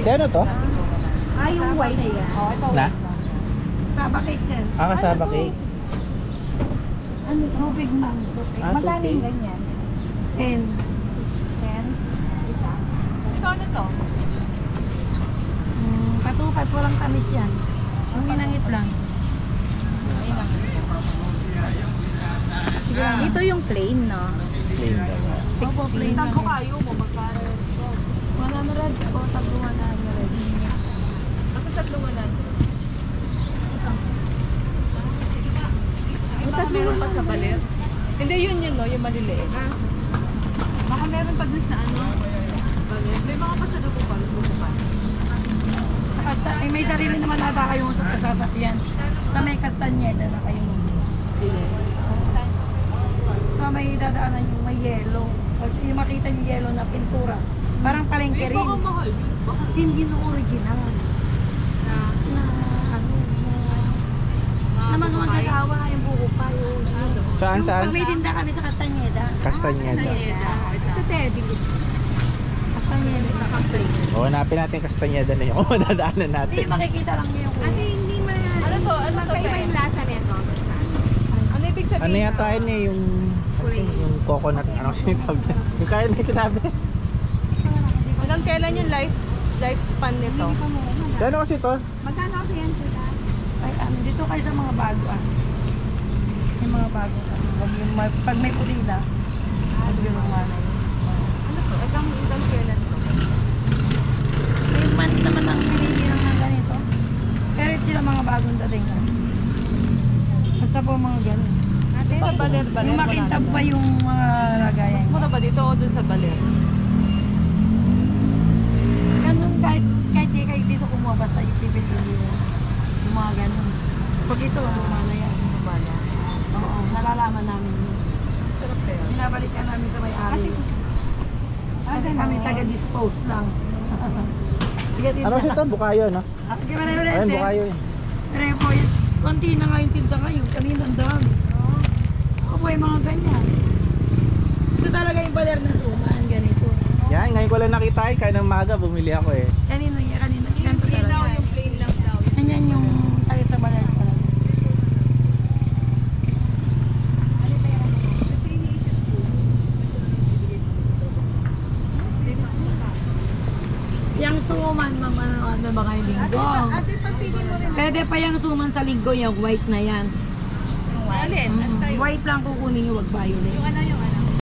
Kaya ano to? Yung white na yan. Ito. Na? Saba cake, sir. Kasaba cake. Ano? Tubig mango. Magkano tubig. yung ganyan? 10. 10? Ito ano to? Patupad, walang tamis yan. Ang inangit lang. Ito yung plain, no? Plain lang. Opo, plain lang. Tagpo kayo mo, magkano? 100 o tagluan na 100. Basta tatlungan natin. Baka meron pa sa baler? Hindi, yun no, yung maliliit. Baka meron pa dun sa ano? Baler. May mga pasalubo pa, lubo pa. At may sarili naman ata kayong sasakyan. Sa may Castañeda na kayo. Sa may dadaanan yung may yellow. Pag yung makita yung yellow na pintura. Parang palengke rin. Baka mahal. Baka Hindi yung original. na Na mga magkakawa yung buko pa. Saan, Yung saan? pag may tinda kami sa Castañeda. Castañeda. Ito Teddy. Castañeda. Naka-play. Hanapin natin Castañeda na yung madadaanan natin. Hindi, makikita lang niyo yung Ate, hindi man. Ano to? Ano to? Magkaiba yung lasa nito. Ano ibig sabihin? Ano yata yun eh, yung coconut, anong sinitawag na? Yung kaya na yung sinabi. Hanggang kailan yung lifespan nito? Kano kasi to? Magkano kasi yan, tita? Ay, dito kayo sa mga bago Yung mga bago kasi pag may puti na, pag yung mga Ano to? Hanggang kailan to? may month naman ang pinili ng ganito. Pero ito sila mga bagong dating na. Basta po mga ganun. Ate, Sa baler, Yung makintab pa yung mga lagayan. Mas mura ba dito o doon sa baler? Ganun kahit di kayo dito kumuha basta yung pipili yung mga ganun. Pag ito, luma na yan. Oo, nalalaman namin yun. Sarap kaya. Binabalikan namin sa may-ari. Kasi kami taga-dispose lang. Ano kasi ito? Bukayo, no? Ayun, bukayo yun. Pero po, konti na nga yung tinta ngayon. Kanina ang dami. Ako po yung mga ganyan. Ito talaga yung baler na suman, ganito. Yan, ngayon ko lang nakita eh. Kaya ng maga, bumili ako eh. Kanino yan, kanino. Ganito Plain daw, talaga. yung plain lang daw. Ganyan yung tayo sa baler talaga. Yung suman, ma'am, ano ba kayo linggo? Ate, pagpili mo rin. Pwede pa yung suman sa linggo, yung white na yan. Alin? White lang kukunin yung wag violet. Yung ano yung